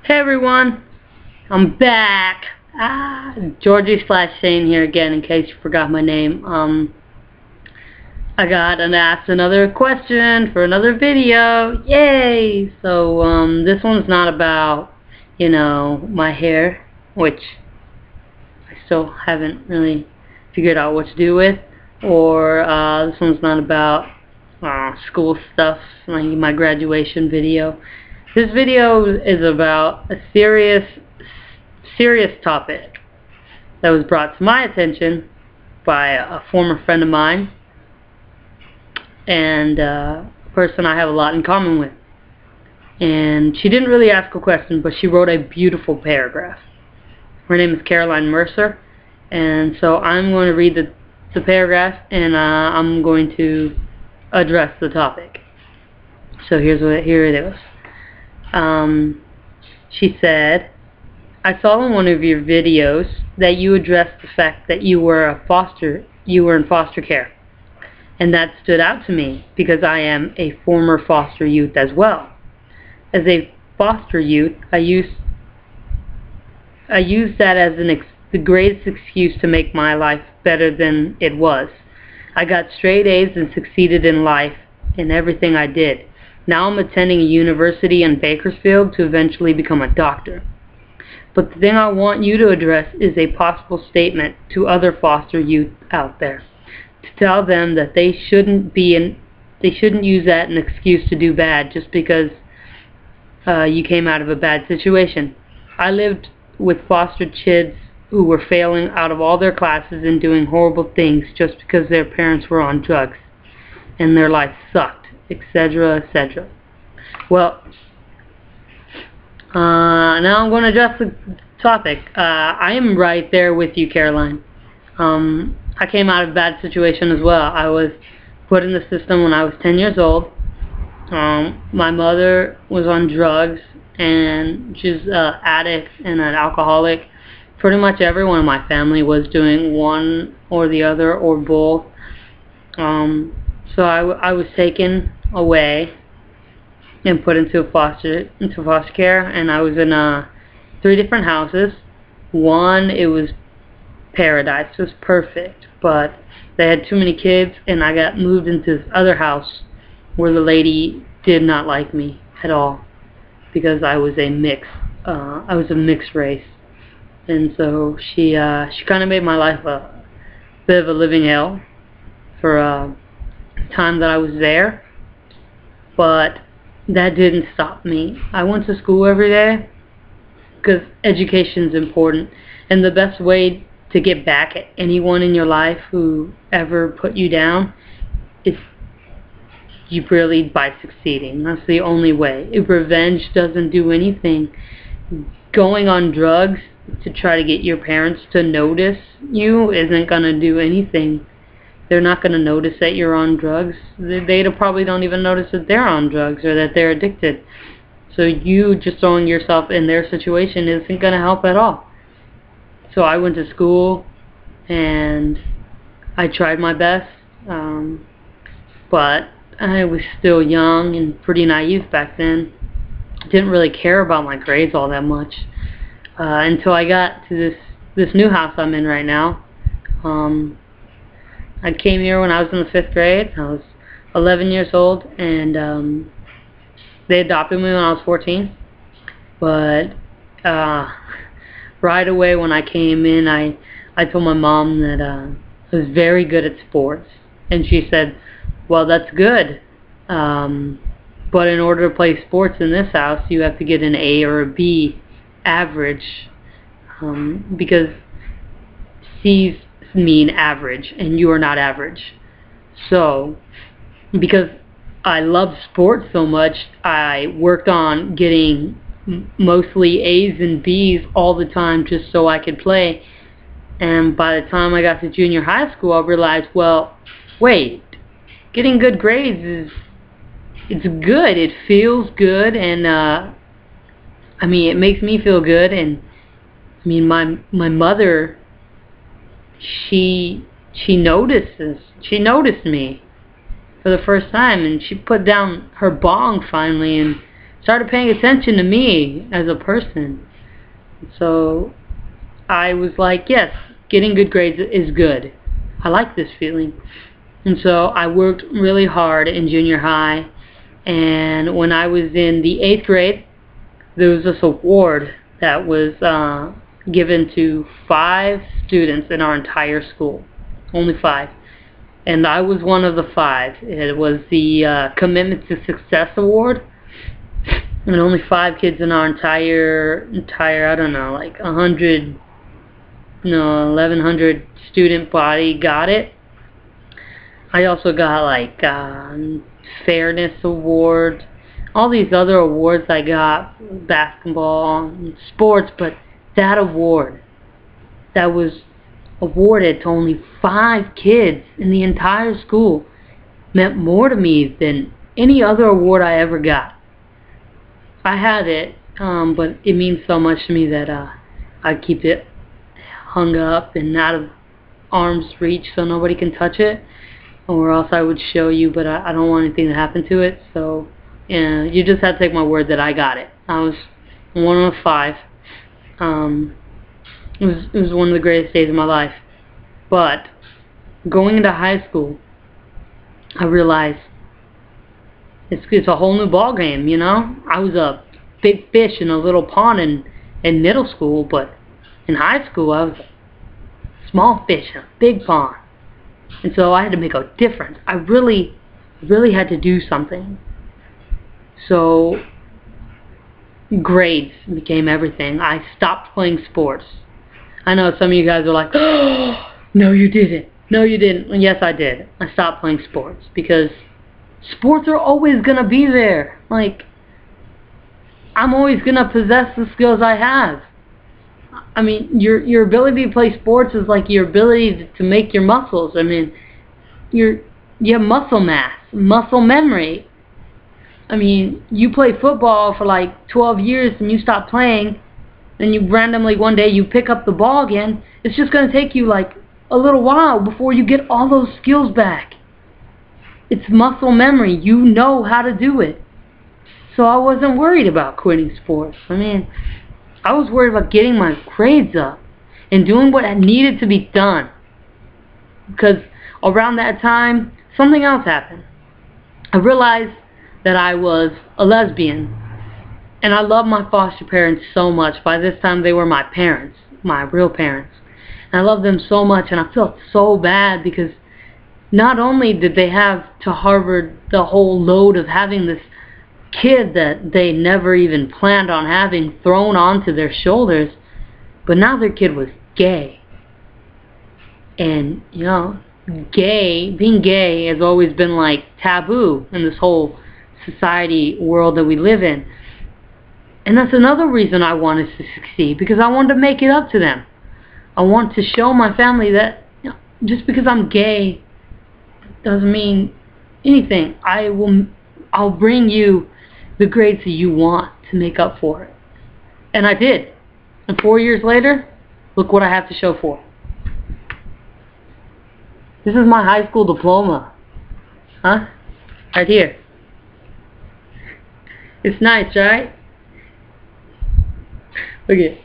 Hey everyone, I'm back. Georgie / Shane here again, in case you forgot my name. I got asked another question for another video. Yay! So this one's not about, my hair, which I still haven't really figured out what to do with, or this one's not about school stuff, like my graduation video. This video is about a serious topic that was brought to my attention by a former friend of mine, and a person I have a lot in common with. And she didn't really ask a question, but she wrote a beautiful paragraph. Her name is Caroline Mercer, and so I'm going to read the paragraph, and I'm going to address the topic. So here it is. She said, I saw in one of your videos that you addressed the fact that you were in foster care, and that stood out to me because I am a former foster youth as well. As a foster youth, I used that as the greatest excuse to make my life better than it was. I got straight A's and succeeded in life in everything I did. Now I'm attending a university in Bakersfield to eventually become a doctor. But the thing I want you to address is a possible statement to other foster youth out there, to tell them that they shouldn't use that as an excuse to do bad just because you came out of a bad situation. I lived with foster kids who were failing out of all their classes and doing horrible things just because their parents were on drugs and their life sucked, etc., etc. Well, now I'm going to address the topic. I am right there with you, Caroline. I came out of a bad situation as well. I was put in the system when I was 10 years old. My mother was on drugs, and she's an addict and an alcoholic. Pretty much everyone in my family was doing one or the other or both. So I was taken away and put into foster care, and I was in 3 different houses. One, it was paradise, it was perfect, but they had too many kids, and I got moved into this other house where the lady did not like me at all because I was a mixed race, and so she kind of made my life a bit of a living hell for time that I was there. But that didn't stop me. I went to school every day because education is important, and the best way to get back at anyone in your life who ever put you down is by succeeding. That's the only way. Revenge doesn't do anything. Going on drugs to try to get your parents to notice you isn't going to do anything. They're not going to notice that you're on drugs. They probably don't even notice that they're on drugs or that they're addicted. So you just throwing yourself in their situation isn't going to help at all. So I went to school and I tried my best, but I was still young and pretty naive back then. Didn't really care about my grades all that much until I got to this new house I'm in right now. I came here when I was in the 5th grade. I was 11 years old, and they adopted me when I was 14. But right away when I came in, I told my mom that I was very good at sports, and she said, well, that's good, but in order to play sports in this house, you have to get an A or a B average, because C's mean average, and you are not average. So, because I love sports so much, I worked on getting mostly A's and B's all the time just so I could play. And by the time I got to junior high school, I realized, well, wait, getting good grades it's good. It feels good, and it makes me feel good. And my mother, she noticed me for the first time, and she put down her bong finally and started paying attention to me as a person. So I was like, yes, getting good grades is good. I like this feeling. And so I worked really hard in junior high, and when I was in the 8th grade, there was this award that was given to 5 students in our entire school. Only 5. And I was one of the 5. It was the Commitment to Success Award. And only 5 kids in our entire, I don't know, like 1,100 student body got it. I also got like Fairness Award, all these other awards I got, basketball, sports, but that award that was awarded to only 5 kids in the entire school meant more to me than any other award I ever got. I had it, but it means so much to me that I keep it hung up and out of arm's reach so nobody can touch it, or else I would show you, but I don't want anything to happen to it. So yeah, you just have to take my word that I got it. I was one of 5. It was one of the greatest days of my life. But going into high school, I realized it's a whole new ball game, you know? I was a big fish in a little pond in middle school, but in high school I was a small fish in a big pond. And so I had to make a difference. I really had to do something. So grades became everything. I stopped playing sports. I know some of you guys are like, oh, no you didn't. No you didn't. And yes I did. I stopped playing sports because sports are always going to be there. Like, I'm always going to possess the skills I have. I mean, your ability to play sports is like your ability to make your muscles. I mean, you have muscle mass, muscle memory. I mean, you play football for like 12 years and you stop playing, and you randomly one day you pick up the ball again. It's just going to take you like a little while before you get all those skills back. It's muscle memory. You know how to do it. So I wasn't worried about quitting sports. I mean, I was worried about getting my grades up and doing what needed to be done. Because around that time, something else happened. I realized that I was a lesbian. And I loved my foster parents so much. By this time, they were my parents, my real parents. And I loved them so much, and I felt so bad because not only did they have to harbor the whole load of having this kid that they never even planned on having thrown onto their shoulders, but now their kid was gay. And, you know, being gay has always been like taboo in this whole society world that we live in. And that's another reason I wanted to succeed, because I wanted to make it up to them. I want to show my family that, you know, just because I'm gay doesn't mean anything. I'll bring you the grades that you want to make up for it. And I did. And 4 years later, look what I have to show for it. This is my high school diploma. Huh? Right here. It's nice, right? Look at it.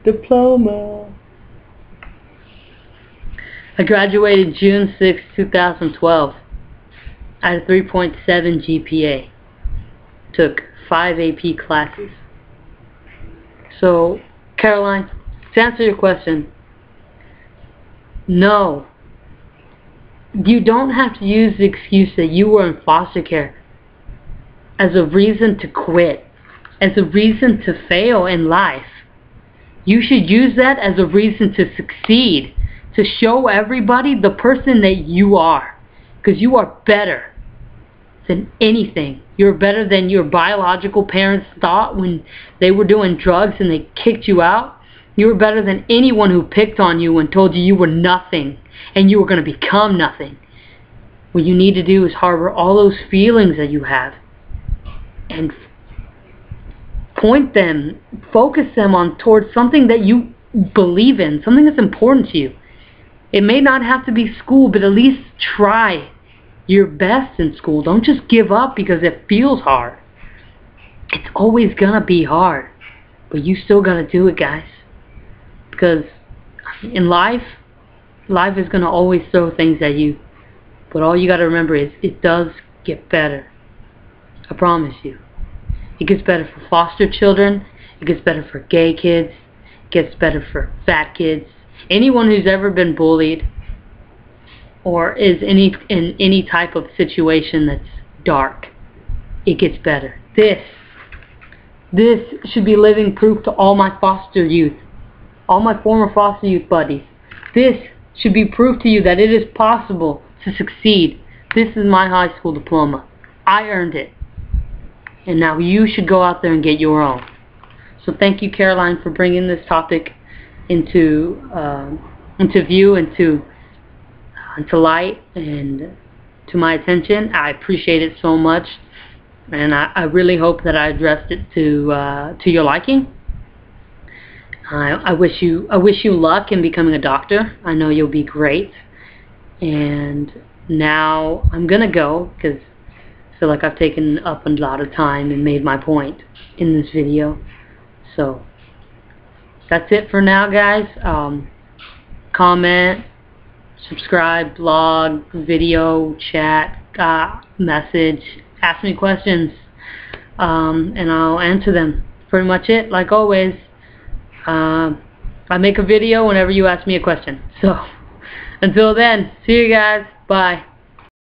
Diploma. I graduated June 6, 2012. I had a 3.7 GPA. Took 5 AP classes. So, Caroline, to answer your question, no. You don't have to use the excuse that you were in foster care as a reason to quit, as a reason to fail in life. You should use that as a reason to succeed, to show everybody the person that you are. Because you are better than anything. You're better than your biological parents thought when they were doing drugs and they kicked you out. You were better than anyone who picked on you and told you you were nothing and you were going to become nothing. What you need to do is harbor all those feelings that you have and point them, focus them on towards something that you believe in, something that's important to you. It may not have to be school, but at least try your best in school. Don't just give up because it feels hard. always gonna be hard, but you still gotta do it, guys. Because in life is gonna always throw things at you. But all you gotta remember is it does get better. I promise you. It gets better for foster children. It gets better for gay kids. It gets better for fat kids. Anyone who's ever been bullied or is in any type of situation that's dark, it gets better. This should be living proof to all my foster youth, all my former foster youth buddies. This should be proof to you that it is possible to succeed. This is my high school diploma. I earned it. And now you should go out there and get your own. So thank you, Caroline, for bringing this topic into view, into light, and to my attention. I appreciate it so much, and I really hope that I addressed it to your liking. I wish you luck in becoming a doctor. I know you'll be great. And now I'm gonna go because I feel like I've taken up a lot of time and made my point in this video. So that's it for now, guys. Comment, subscribe, blog, video, chat, message, ask me questions, and I'll answer them. Pretty much it. Like always, I make a video whenever you ask me a question. So until then, see you guys. Bye.